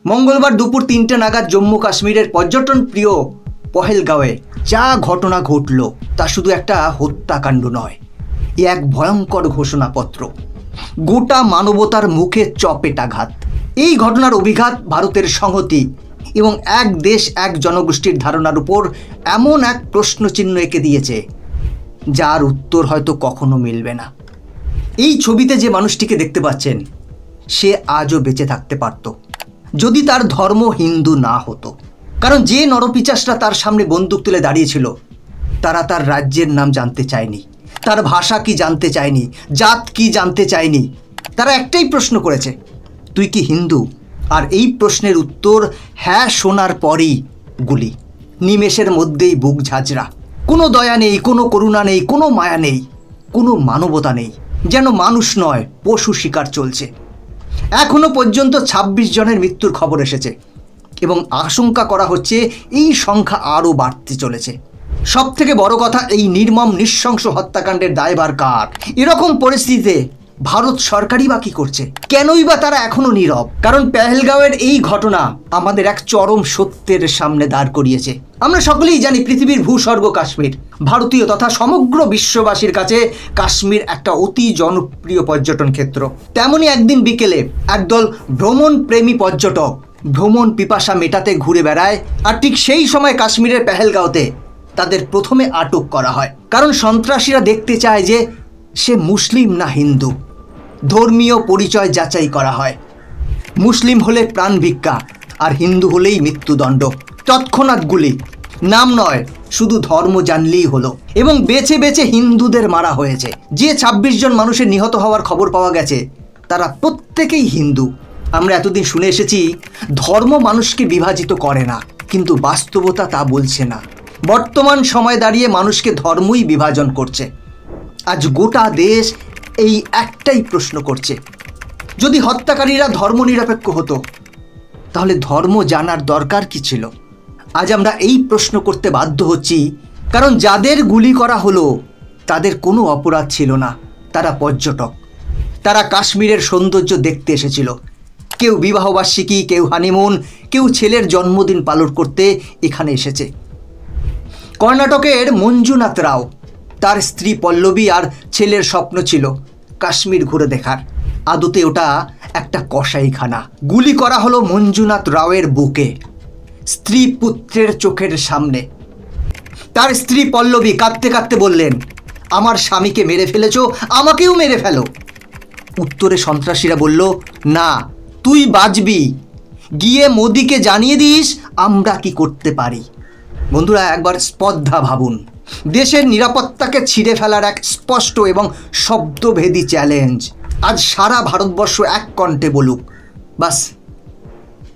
মঙ্গলবার দুপুর ৩টে নাগাদ জম্মু কাশ্মীরের পর্যটন প্রিয় পহেলগাঁওয়ে যা ঘটনা ঘটল তা শুধু একটা হত্যাকাণ্ড নয়, এক ভয়ঙ্কর ঘোষণাপত্র, গোটা মানবতার মুখে চপেটাঘাত। এই ঘটনার অভিঘাত ভারতের সংহতি এবং এক দেশ এক জনগোষ্ঠীর ধারণার উপর এমন এক প্রশ্নচিহ্ন এঁকে দিয়েছে যার উত্তর হয়তো কখনো মিলবে না। এই ছবিতে যে মানুষটিকে দেখতে পাচ্ছেন সে আজও বেঁচে থাকতে পারত যদি তার ধর্ম হিন্দু না হতো। কারণ যে নরপিচাসরা তার সামনে বন্দুক তুলে দাঁড়িয়েছিল তারা তার রাজ্যের নাম জানতে চায়নি, তার ভাষা কি জানতে চায়নি, জাত কি জানতে চায়নি। তারা একটাই প্রশ্ন করেছে, তুই কি হিন্দু? আর এই প্রশ্নের উত্তর হ্যাঁ শোনার পরেই গুলি, নিমেষের মধ্যেই বুক ঝাঁঝরা। কোনো দয়া নেই, কোনো করুণা নেই, কোনো মায়া নেই, কোনো মানবতা নেই। যেন মানুষ নয়, পশু শিকার চলছে। এখনো পর্যন্ত ২৬ জনের মৃত্যুর খবর এসেছে এবং আশঙ্কা করা হচ্ছে এই সংখ্যা আরও বাড়তে চলেছে। সব থেকে বড় কথা, এই নির্মম নৃশংস হত্যাকাণ্ডের দায়ভার কার? এরকম পরিস্থিতিতে ভারত সরকারই বা কি করছে? কেনই বা তারা এখনো নীরব? কারণ পেহেলগাঁওয়ের এই ঘটনা আমাদের এক চরম সত্যের সামনে দাঁড় করিয়েছে। আমরা সকলেই জানি পৃথিবীর ভূস্বর্গ কাশ্মীর। ভারতীয় তথা সমগ্র বিশ্ববাসীর কাছে কাশ্মীর একটা অতি জনপ্রিয় পর্যটন ক্ষেত্র। তেমনই একদিন বিকেলে একদল ভ্রমণ প্রেমী পর্যটক ভ্রমণ পিপাসা মেটাতে ঘুরে বেড়ায়, আর ঠিক সেই সময় কাশ্মীরের পেহেলগাঁওতে তাদের প্রথমে আটক করা হয়। কারণ সন্ত্রাসীরা দেখতে চায় যে সে মুসলিম না হিন্দু। ধর্মীয় পরিচয় যাচাই করা হয়। মুসলিম হলে প্রাণ ভিক্ষা আর হিন্দু হলেই মৃত্যুদণ্ড। তৎক্ষণাৎ গুলি, নাম নয় শুধু ধর্ম জানলেই হলো। এবং বেছে বেছে হিন্দুদের মারা হয়েছে। যে ২৬ জন মানুষের নিহত হওয়ার খবর পাওয়া গেছে তারা প্রত্যেকেই হিন্দু। আমরা এতদিন শুনে এসেছি ধর্ম মানুষকে বিভাজিত করে না, কিন্তু বাস্তবতা তা বলছে না। বর্তমান সময় দাঁড়িয়ে মানুষকে ধর্মই বিভাজন করছে। আজ গোটা দেশ এই একটাই প্রশ্ন করছে, যদি হত্যাকারীরা ধর্মনিরপেক্ষ হতো তাহলে ধর্ম জানার দরকার কি ছিল? আজ আমরা এই প্রশ্ন করতে বাধ্য হচ্ছি কারণ যাদের গুলি করা হলো তাদের কোনো অপরাধ ছিল না। তারা পর্যটক, তারা কাশ্মীরের সৌন্দর্য দেখতে এসেছিল। কেউ বিবাহবার্ষিকী, কেউ হানিমুন, কেউ ছেলের জন্মদিন পালন করতে এখানে এসেছে। কর্ণাটকের মঞ্জুনাথ রাও, তার স্ত্রী পল্লবী আর ছেলের স্বপ্ন ছিল কাশ্মীর ঘুরে দেখার। আদতে ওটা একটা কসাইখানা। গুলি করা হলো মঞ্জুনাথ রাওয়ের বুকে, স্ত্রী পুত্রের চোখের সামনে। তার স্ত্রী পল্লবী কাঁদতে কাঁদতে বললেন, আমার স্বামীকে মেরে ফেলেছো, আমাকেও মেরে ফেলো। উত্তরে সন্ত্রাসীরা বলল, না, তুই বাঁচবি, গিয়ে মোদিকে জানিয়ে দিস আমরা কি করতে পারি। বন্ধুরা, একবার স্পর্ধা ভাবুন। দেশের নিরাপত্তাকে ছিঁড়ে ফেলার এক স্পষ্ট এবং শব্দভেদী চ্যালেঞ্জ। আজ সারা ভারতবর্ষ এক কণ্ঠে বলুক, বাস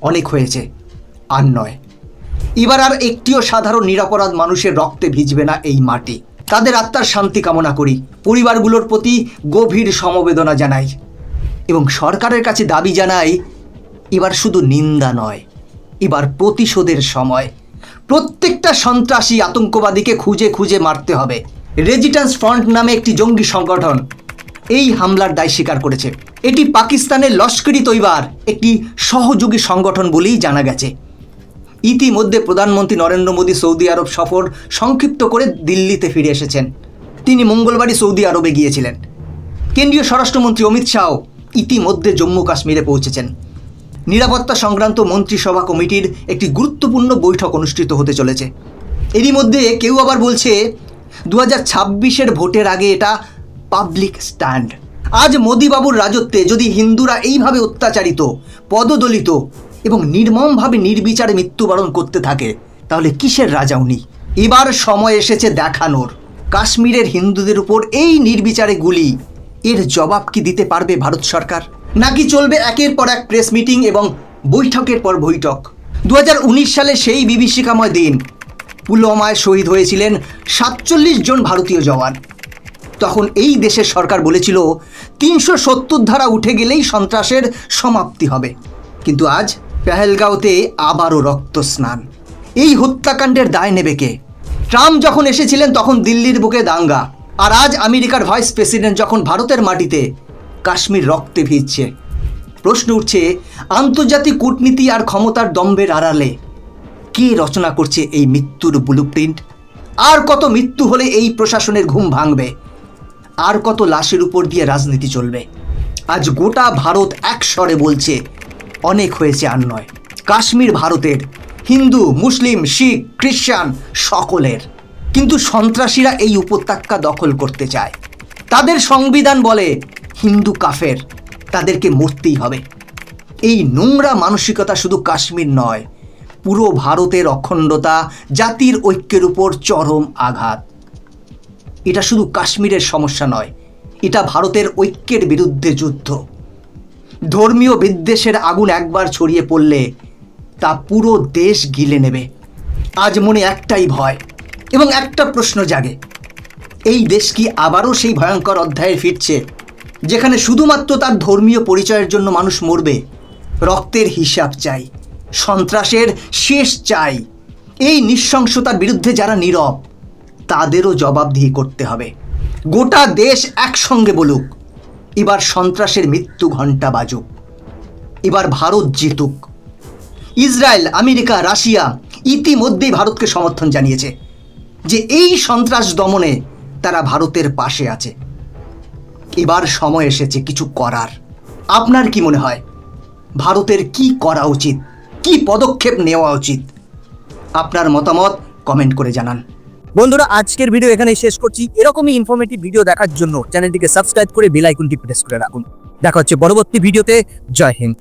অনেক হয়েছে, আর নয়। এবার আর একটিও সাধারণ নিরপরাধ মানুষের রক্তে ভিজবে না এই মাটি। তাদের আত্মার শান্তি কামনা করি, পরিবারগুলোর প্রতি গভীর সমবেদনা জানাই এবং সরকারের কাছে দাবি জানাই, এবার শুধু নিন্দা নয়, এবার প্রতিশোধের সময়। প্রত্যেকটা সন্ত্রাসী আতঙ্কবাদীকে খুঁজে খুঁজে মারতে হবে। রেজিস্ট্যান্স ফ্রন্ট নামে একটি জঙ্গি সংগঠন এই হামলার দায় স্বীকার করেছে। এটি পাকিস্তানের লস্করি তৈবার একটি সহযোগী সংগঠন বলেই জানা গেছে। ইতিমধ্যে প্রধানমন্ত্রী নরেন্দ্র মোদী সৌদি আরব সফর সংক্ষিপ্ত করে দিল্লিতে ফিরে এসেছেন। তিনি মঙ্গলবারই সৌদি আরবে গিয়েছিলেন। কেন্দ্রীয় স্বরাষ্ট্রমন্ত্রী অমিত শাহ ইতিমধ্যে জম্মু কাশ্মীরে পৌঁছেছেন। নিরাপত্তা সংক্রান্ত মন্ত্রিসভা কমিটির একটি গুরুত্বপূর্ণ বৈঠক অনুষ্ঠিত হতে চলেছে। এরই মধ্যে কেউ আবার বলছে ২০২৬-এর ভোটের আগে এটা পাবলিক স্ট্যান্ড। আজ মোদিবাবুর রাজত্বে যদি হিন্দুরা এইভাবে অত্যাচারিত, পদদলিত এবং নির্মমভাবে নির্বিচারে মৃত্যুবরণ করতে থাকে তাহলে কিসের রাজা উনি? এবার সময় এসেছে দেখানোর, কাশ্মীরের হিন্দুদের উপর এই নির্বিচারে গুলি, এর জবাব কি দিতে পারবে ভারত সরকার? নাকি চলবে একের পর এক প্রেস মিটিং এবং বৈঠকের পর বৈঠক? ২০১৯ সালে সেই বিভীষিকাময় দিন পুলওয়ামায় শহীদ হয়েছিলেন ৪৭ জন ভারতীয় জওয়ান। তখন এই দেশের সরকার বলেছিল ৩৭০ ধারা উঠে গেলেই সন্ত্রাসের সমাপ্তি হবে। কিন্তু আজ পেহেলগাঁওতে আবারও রক্তস্নান। এই হত্যাকাণ্ডের দায় নেবে কে? ট্রাম্প যখন এসেছিলেন তখন দিল্লির বুকে দাঙ্গা, আর আজ আমেরিকার ভাইস প্রেসিডেন্ট যখন ভারতের মাটিতে কাশ্মীর রক্তে ভিজছে। প্রশ্ন উঠছে, আন্তর্জাতিক কূটনীতি আর ক্ষমতার দম্ভের আড়ালে কে রচনা করছে এই মৃত্যুর ব্লুপ্রিন্ট? আর কত মৃত্যু হলে এই প্রশাসনের ঘুম ভাঙবে? আর কত লাশের উপর দিয়ে রাজনীতি চলবে? আজ গোটা ভারত এক স্বরে বলছে, অনেক হয়েছে, আর নয়। কাশ্মীর ভারতের, হিন্দু, মুসলিম, শিখ, খ্রিস্টান সকলের। কিন্তু সন্ত্রাসীরা এই উপত্যকা দখল করতে চায়। তাদের সংবিধান বলে হিন্দু কাফের, তাদেরকে মরতেই হবে। এই নোংরা মানসিকতা শুধু কাশ্মীর নয়, পুরো ভারতের অখণ্ডতা, জাতির ঐক্যের উপর চরম আঘাত। এটা শুধু কাশ্মীরের সমস্যা নয়, এটা ভারতের ঐক্যের বিরুদ্ধে যুদ্ধ। ধর্মীয় বিদ্বেষের আগুন একবার ছড়িয়ে পড়লে তা পুরো দেশ গিলে নেবে। আজ মনে একটাই ভয় এবং একটা প্রশ্ন জাগে, এই দেশ কি আবারও সেই ভয়ঙ্কর অধ্যায়ে ফিরছে, যেখানে শুধুমাত্র তার ধর্মীয় পরিচয়ের জন্য মানুষ মরবে? রক্তের হিসাব চাই, সন্ত্রাসের শেষ চাই। এই নৃশংসতার বিরুদ্ধে যারা নীরব, তাদেরও জবাবদিহি করতে হবে। গোটা দেশ একসঙ্গে বলুক, এবার সন্ত্রাসের মৃত্যু ঘণ্টা বাজুক, এবার ভারত জিতুক। ইসরায়েল, আমেরিকা, রাশিয়া ইতিমধ্যেই ভারতকে সমর্থন জানিয়েছে যে এই সন্ত্রাস দমনে তারা ভারতের পাশে আছে। এবার সময় এসেছে কিছু করার। আপনার কি মনে হয়, ভারতের কি করা উচিত, কি পদক্ষেপ নেওয়া উচিত? আপনার মতামত কমেন্ট করে জানান। বন্ধুরা, আজকের ভিডিও এখানেই শেষ করছি। এরকমই ইনফরমেটিভ ভিডিও দেখার জন্য চ্যানেলটিকে সাবস্ক্রাইব করে বেল আইকনটি প্রেস করে রাখুন। দেখা হচ্ছে পরবর্তী ভিডিওতে। জয় হিন্দ।